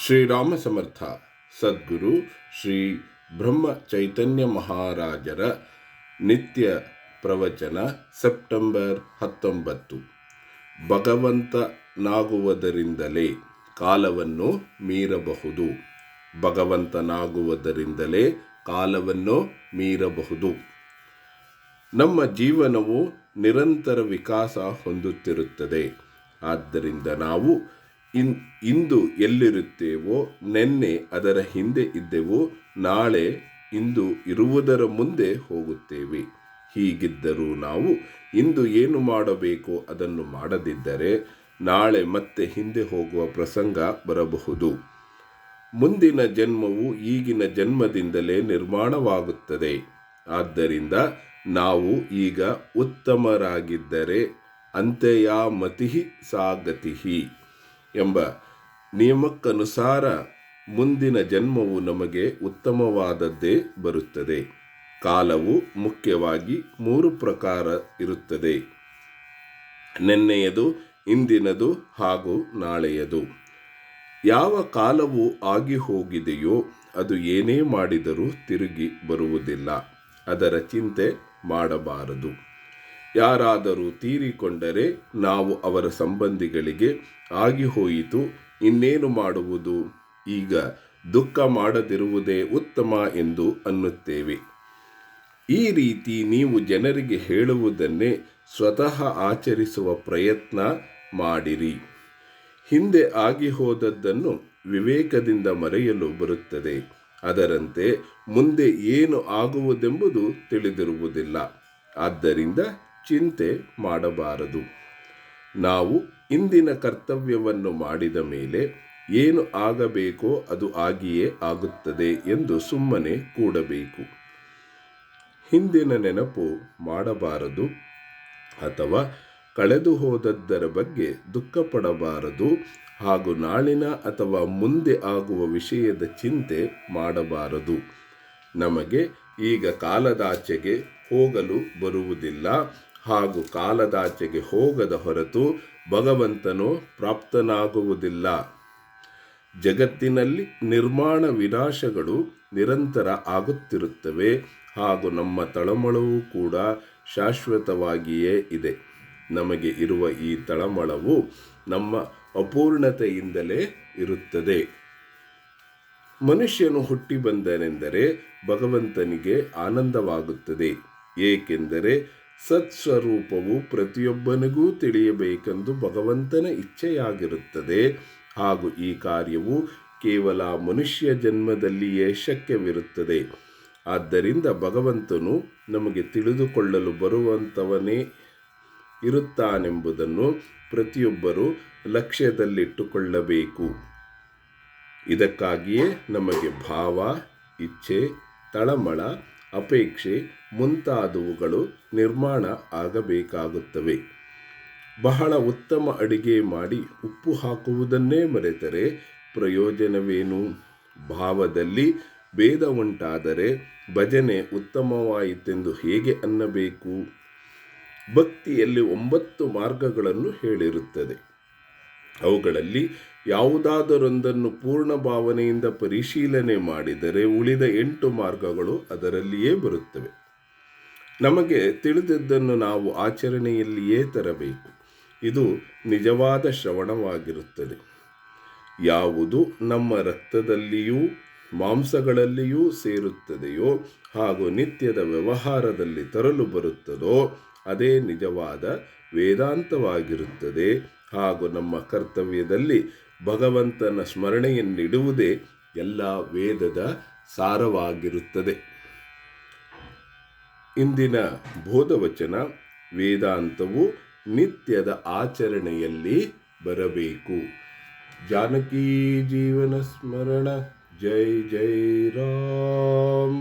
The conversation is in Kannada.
ಶ್ರೀರಾಮ ಸಮರ್ಥ ಸದ್ಗುರು ಶ್ರೀ ಬ್ರಹ್ಮ ಚೈತನ್ಯ ಮಹಾರಾಜರ ನಿತ್ಯ ಪ್ರವಚನ ಸೆಪ್ಟೆಂಬರ್ 19. ಭಗವಂತನಾಗುವುದರಿಂದಲೇ ಕಾಲವನ್ನು ಮೀರಬಹುದು. ಭಗವಂತನಾಗುವುದರಿಂದಲೇ ಕಾಲವನ್ನು ಮೀರಬಹುದು. ನಮ್ಮ ಜೀವನವು ನಿರಂತರ ವಿಕಾಸ ಹೊಂದುತ್ತಿರುತ್ತದೆ. ಆದ್ದರಿಂದ ನಾವು ಇಂದು ಎಲ್ಲಿರುತ್ತೇವೋ, ನೆನ್ನೆ ಅದರ ಹಿಂದೆ ಇದ್ದೆವು, ನಾಳೆ ಇಂದು ಇರುವುದರ ಮುಂದೆ ಹೋಗುತ್ತೇವೆ. ಹೀಗಿದ್ದರೂ ನಾವು ಇಂದು ಏನು ಮಾಡಬೇಕೋ ಅದನ್ನು ಮಾಡದಿದ್ದರೆ ನಾಳೆ ಮತ್ತೆ ಹಿಂದೆ ಹೋಗುವ ಪ್ರಸಂಗ ಬರಬಹುದು. ಮುಂದಿನ ಜನ್ಮವು ಈಗಿನ ಜನ್ಮದಿಂದಲೇ ನಿರ್ಮಾಣವಾಗುತ್ತದೆ. ಆದ್ದರಿಂದ ನಾವು ಈಗ ಉತ್ತಮರಾಗಿದ್ದರೆ ಅಂತೆಯಾ ಮತಿಹಿ ಸಾ ಗತಿಹಿ ಎಂಬ ನಿಯಮಕ್ಕನುಸಾರ ಮುಂದಿನ ಜನ್ಮವು ನಮಗೆ ಉತ್ತಮವಾದದ್ದೇ ಬರುತ್ತದೆ. ಕಾಲವು ಮುಖ್ಯವಾಗಿ 3 ಪ್ರಕಾರ ಇರುತ್ತದೆ: ನೆನ್ನೆಯದು, ಇಂದಿನದು ಹಾಗೂ ನಾಳೆಯದು. ಯಾವ ಕಾಲವು ಆಗಿ ಹೋಗಿದೆಯೋ ಅದು ಏನೇ ಮಾಡಿದರೂ ತಿರುಗಿ ಬರುವುದಿಲ್ಲ. ಅದರ ಚಿಂತೆ ಮಾಡಬಾರದು. ಯಾರಾದರೂ ತೀರಿಕೊಂಡರೆ ನಾವು ಅವರ ಸಂಬಂಧಿಗಳಿಗೆ ಆಗಿ ಹೋಯಿತು, ಇನ್ನೇನು ಮಾಡುವುದು, ಈಗ ದುಃಖ ಮಾಡದಿರುವುದೇ ಉತ್ತಮ ಎಂದು ಅನ್ನುತ್ತೇವೆ. ಈ ರೀತಿ ನೀವು ಜನರಿಗೆ ಹೇಳುವುದನ್ನೇ ಸ್ವತಃ ಆಚರಿಸುವ ಪ್ರಯತ್ನ ಮಾಡಿರಿ. ಹಿಂದೆ ಆಗಿ ಹೋದದ್ದನ್ನು ವಿವೇಕದಿಂದ ಮರೆಯಲು ಬರುತ್ತದೆ. ಅದರಂತೆ ಮುಂದೆ ಏನು ಆಗುವುದೆಂಬುದು ತಿಳಿದಿರುವುದಿಲ್ಲ. ಆದ್ದರಿಂದ ಚಿಂತೆ ಮಾಡಬಾರದು. ನಾವು ಇಂದಿನ ಕರ್ತವ್ಯವನ್ನು ಮಾಡಿದ ಮೇಲೆ ಏನು ಆಗಬೇಕೋ ಅದು ಆಗಿಯೇ ಆಗುತ್ತದೆ ಎಂದು ಸುಮ್ಮನೆ ಕೂಡಬೇಕು. ಹಿಂದಿನ ನೆನಪು ಮಾಡಬಾರದು ಅಥವಾ ಕಳೆದು ಹೋದದ್ದರ ಬಗ್ಗೆ ದುಃಖ ಪಡಬಾರದು ಹಾಗೂ ನಾಳಿನ ಅಥವಾ ಮುಂದೆ ಆಗುವ ವಿಷಯದ ಚಿಂತೆ ಮಾಡಬಾರದು. ನಮಗೆ ಈಗ ಕಾಲದಾಚೆಗೆ ಹೋಗಲು ಬರುವುದಿಲ್ಲ ಹಾಗೂ ಕಾಲದಾಚೆಗೆ ಹೋಗದ ಹೊರತು ಭಗವಂತನು ಪ್ರಾಪ್ತನಾಗುವುದಿಲ್ಲ. ಜಗತ್ತಿನಲ್ಲಿ ನಿರ್ಮಾಣ ವಿನಾಶಗಳು ನಿರಂತರ ಆಗುತ್ತಿರುತ್ತವೆ ಹಾಗೂ ನಮ್ಮ ತಳಮಳವೂ ಕೂಡ ಶಾಶ್ವತವಾಗಿಯೇ ಇದೆ. ನಮಗೆ ಇರುವ ಈ ತಳಮಳವು ನಮ್ಮ ಅಪೂರ್ಣತೆಯಿಂದಲೇ ಇರುತ್ತದೆ. ಮನುಷ್ಯನು ಹುಟ್ಟಿ ಬಂದನೆಂದರೆ ಭಗವಂತನಿಗೆ ಆನಂದವಾಗುತ್ತದೆ. ಏಕೆಂದರೆ ಸತ್ಸ್ವರೂಪವು ಪ್ರತಿಯೊಬ್ಬನಿಗೂ ತಿಳಿಯಬೇಕೆಂದು ಭಗವಂತನ ಇಚ್ಛೆಯಾಗಿರುತ್ತದೆ ಹಾಗೂ ಈ ಕಾರ್ಯವು ಕೇವಲ ಮನುಷ್ಯ ಜನ್ಮದಲ್ಲಿಯೇ ಶಕ್ಯವಿರುತ್ತದೆ. ಆದ್ದರಿಂದ ಭಗವಂತನು ನಮಗೆ ತಿಳಿದುಕೊಳ್ಳಲು ಬರುವಂತವನೇ ಇರುತ್ತಾನೆಂಬುದನ್ನು ಪ್ರತಿಯೊಬ್ಬರೂ ಲಕ್ಷ್ಯದಲ್ಲಿಟ್ಟುಕೊಳ್ಳಬೇಕು. ಇದಕ್ಕಾಗಿಯೇ ನಮಗೆ ಭಾವ, ಇಚ್ಛೆ, ತಳಮಳ, ಅಪೇಕ್ಷೆ ಮುಂತಾದವುಗಳು ನಿರ್ಮಾಣ ಆಗಬೇಕಾಗುತ್ತವೆ. ಬಹಳ ಉತ್ತಮ ಅಡಿಗೆ ಮಾಡಿ ಉಪ್ಪು ಹಾಕುವುದನ್ನೇ ಮರೆತರೆ ಪ್ರಯೋಜನವೇನು? ಭಾವದಲ್ಲಿ ಭೇದ ಉಂಟಾದರೆ ಭಜನೆ ಉತ್ತಮವಾಯಿತೆಂದು ಹೇಗೆ ಅನ್ನಬೇಕು? ಭಕ್ತಿಯಲ್ಲಿ 9 ಮಾರ್ಗಗಳನ್ನು ಹೇಳಿರುತ್ತದೆ. ಅವುಗಳಲ್ಲಿ ಯಾವುದಾದರೊಂದನ್ನು ಪೂರ್ಣ ಭಾವನೆಯಿಂದ ಪರಿಶೀಲನೆ ಮಾಡಿದರೆ ಉಳಿದ 8 ಮಾರ್ಗಗಳು ಅದರಲ್ಲಿಯೇ ಬರುತ್ತವೆ. ನಮಗೆ ತಿಳಿದದ್ದನ್ನು ನಾವು ಆಚರಣೆಯಲ್ಲಿಯೇ ತರಬೇಕು. ಇದು ನಿಜವಾದ ಶ್ರವಣವಾಗಿರುತ್ತದೆ. ಯಾವುದು ನಮ್ಮ ರಕ್ತದಲ್ಲಿಯೂ ಮಾಂಸಗಳಲ್ಲಿಯೂ ಸೇರುತ್ತದೆಯೋ ಹಾಗೂ ನಿತ್ಯದ ವ್ಯವಹಾರದಲ್ಲಿ ತರಲು ಬರುತ್ತದೋ ಅದೇ ನಿಜವಾದ ವೇದಾಂತವಾಗಿರುತ್ತದೆ ಹಾಗೂ ನಮ್ಮ ಕರ್ತವ್ಯದಲ್ಲಿ ಭಗವಂತನ ಸ್ಮರಣೆಯನ್ನಿಡುವುದೇ ಎಲ್ಲ ವೇದದ ಸಾರವಾಗಿರುತ್ತದೆ. ಇಂದಿನ ಬೋಧವಚನ: ವೇದಾಂತವು ನಿತ್ಯದ ಆಚರಣೆಯಲ್ಲಿ ಬರಬೇಕು. ಜಾನಕಿ ಜೀವನ ಸ್ಮರಣ. ಜೈ ಜೈ ರಾಮ್.